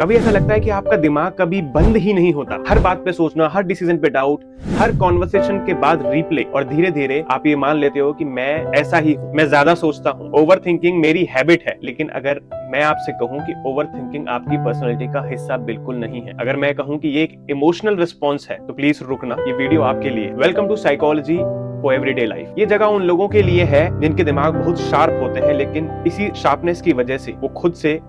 कभी ऐसा लगता है कि आपका दिमाग कभी बंद ही नहीं होता, हर बात पे सोचना, हर डिसीजन पे डाउट, हर कॉन्वर्सेशन के बाद रिप्ले, और धीरे धीरे आप ये मान लेते हो कि मैं ऐसा ही हूँ, मैं ज्यादा सोचता हूँ, ओवर थिंकिंग मेरी हैबिट है। लेकिन अगर मैं आपसे कहूँ कि ओवर थिंकिंग आपकी पर्सनैलिटी का हिस्सा बिल्कुल नहीं है, अगर मैं कहूँ कि ये एक इमोशनल रिस्पॉन्स है, तो प्लीज रुकना, ये वीडियो आपके लिए। Welcome to psychology for everyday life. ये जगह उन लोगों के लिए है जिनके दिमाग बहुत शार्प होते हैं, लेकिन इसी शार्पनेस की वजह से वो खुद से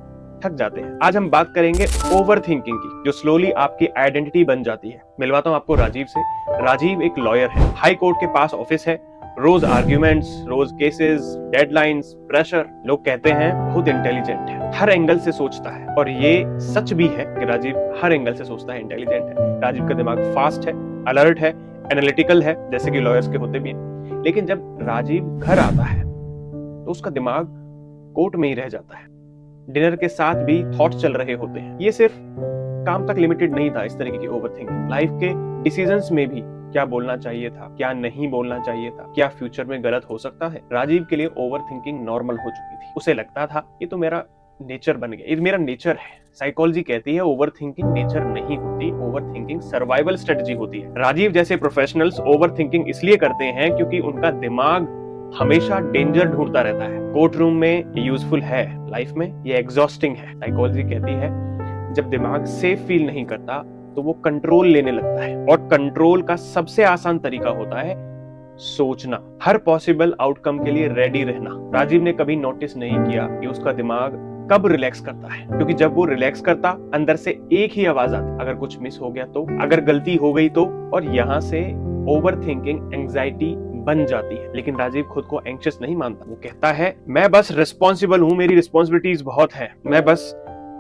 थक जाते हैं। आज हम बात करेंगे ओवर थिंकिंग की, जो स्लोली आपकी आइडेंटिटी बन जाती है। मिलवाता हूं आपको राजीव से। राजीव एक लॉयर है, हाई कोर्ट के पास ऑफिस है, रोज आर्ग्यूमेंट्स, रोज केसेस, डेडलाइंस, प्रेशर। लोग कहते हैं बहुत इंटेलिजेंट है, हर एंगल से सोचता है, और ये सच भी है कि राजीव हर एंगल से सोचता है, इंटेलिजेंट है। राजीव का दिमाग फास्ट है, अलर्ट है, एनालिटिकल है, जैसे कि लॉयर्स के होते भी हैं। लेकिन जब राजीव घर आता है तो उसका दिमाग कोर्ट में ही रह जाता है। डिनर के साथ भी थॉट्स चल रहे होते हैं। ये सिर्फ काम तक लिमिटेड नहीं था, इस तरीके की ओवरथिंकिंग लाइफ के डिसीजंस में भी। क्या बोलना चाहिए था, क्या नहीं बोलना चाहिए था, क्या फ्यूचर में गलत हो सकता है। राजीव के लिए ओवरथिंकिंग नॉर्मल हो चुकी थी। उसे लगता था ये तो मेरा नेचर बन गया, ये मेरा नेचर है। साइकोलॉजी कहती है ओवरथिंकिंग नेचर नहीं होती, ओवरथिंकिंग सर्वाइवल स्ट्रेटजी होती है। राजीव जैसे प्रोफेशनल्स ओवरथिंकिंग इसलिए करते हैं क्योंकि उनका दिमाग हमेशा डेंजर ढूंढता रहता है। कोर्ट रूम में ये यूजफुल है, लाइफ में ये एग्जॉस्टिंग है। साइकोलॉजी कहती है जब दिमाग सेफ फील नहीं करता तो वो कंट्रोल लेने लगता है, और कंट्रोल का सबसे आसान तरीका होता है सोचना, हर पॉसिबल आउटकम के लिए रेडी रहना। राजीव ने कभी नोटिस नहीं किया कि उसका दिमाग कब रिलैक्स करता है, क्योंकि जब वो रिलैक्स करता अंदर से एक ही आवाज आती, अगर कुछ मिस हो गया तो, अगर गलती हो गई तो। और यहाँ से ओवर थिंकिंग एंग्जाइटी बन जाती है। लेकिन राजीव खुद को एंग्शियस नहीं मानता। वो कहता है मैं बस रिस्पॉन्सिबल हूं, मेरी रिस्पॉन्सिबिलिटीज बहुत है, मैं बस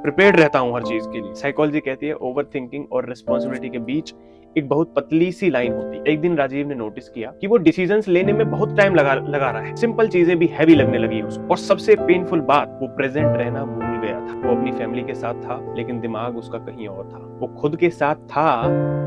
प्रिपेयर्ड रहता हूं हर चीज के लिए। साइकोलॉजी कहती है ओवर थिंकिंग और रिस्पॉन्सिबिलिटी के बीच एक बहुत पतली सी लाइन होती है। एक दिन राजीव ने नोटिस किया कि वो डिसीजंस लेने में बहुत टाइम लगा रहा है, सिंपल चीजें भी हैवी लगने लगी उसको। और सबसे पेनफुल बात, वो प्रेजेंट रहना भूल गया था। वो अपनी फैमिली के साथ था, लेकिन दिमाग उसका कहीं और था। वो खुद के साथ था,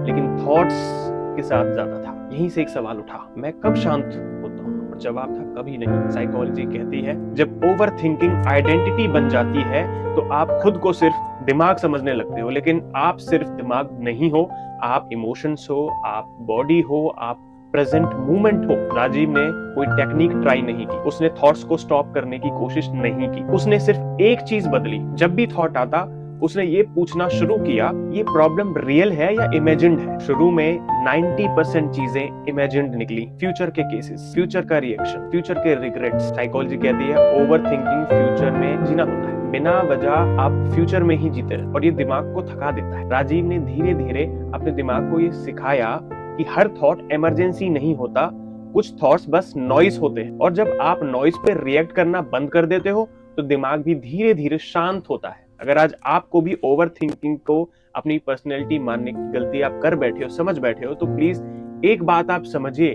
लेकिन थॉट्स के साथ ज्यादा था। यहीं से एक सवाल उठा, मैं कब शांत होता हूँ? और जवाब था कभी नहीं। साइकोलॉजी कहती है जब ओवर थिंकिंग आइडेंटिटी बन जाती है तो आप खुद को सिर्फ दिमाग समझने लगते हो, लेकिन आप सिर्फ दिमाग नहीं हो, आप इमोशंस हो, आप बॉडी हो, आप प्रेजेंट मूवमेंट हो। राजीव ने कोई टेक्निक ट्राई नहीं की, उसने थॉट्स को स्टॉप करने की कोशिश नहीं की। उसने सिर्फ एक चीज बदली, जब भी थॉट आता उसने ये पूछना शुरू किया ये प्रॉब्लम रियल है या इमेजिन्ड है। शुरू में 90% चीजें इमेजिन्ड निकली, फ्यूचर के केसेस, फ्यूचर का रिएक्शन, फ्यूचर के रिग्रेट्स। साइकोलॉजी कहती है ओवर थिंकिंग फ्यूचर में जीना होता है, बिना वजह आप फ्यूचर में ही जीते हैं, और ये दिमाग को थका देता है। राजीव ने धीरे धीरे अपने दिमाग को ये सिखाया कि हर थॉट इमरजेंसी नहीं होता, कुछ थॉट्स बस नॉइज होते हैं, और जब आप नॉइज पे रिएक्ट करना बंद कर देते हो तो दिमाग भी धीरे धीरे शांत होता है। अगर आज आपको भी ओवर थिंकिंग को अपनी पर्सनैलिटी मानने की गलती आप कर बैठे हो, समझ बैठे हो, तो प्लीज एक बात आप समझिए,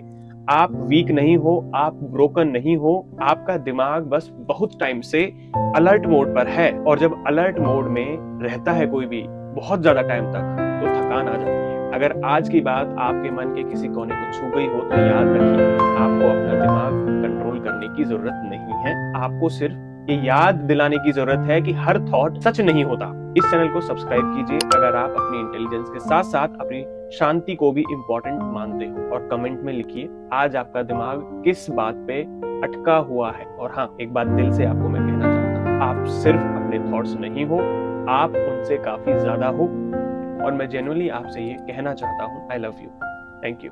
आप वीक नहीं हो, आप ब्रोकन नहीं हो, आपका दिमाग बस बहुत टाइम से अलर्ट मोड पर है। और जब अलर्ट मोड में रहता है कोई भी बहुत ज्यादा टाइम तक, तो थकान आ जाती है। अगर आज की बात आपके मन के किसी कोने को छू गई हो तो याद रखिए, आपको अपना दिमाग कंट्रोल करने की जरूरत नहीं है, आपको सिर्फ ये याद दिलाने की जरूरत है कि हर थॉट सच नहीं होता। इस चैनल को सब्सक्राइब कीजिए अगर आप अपनी इंटेलिजेंस के साथ साथ अपनी शांति को भी इंपॉर्टेंट मानते हो, और कमेंट में लिखिए आज आपका दिमाग किस बात पे अटका हुआ है। और हाँ, एक बात दिल से आपको मैं कहना चाहता हूँ, आप सिर्फ अपने थॉट्स नहीं हो, आप उनसे काफी ज्यादा हो, और मैं जेन्युइनली आपसे ये कहना चाहता हूँ, I love you, thank you.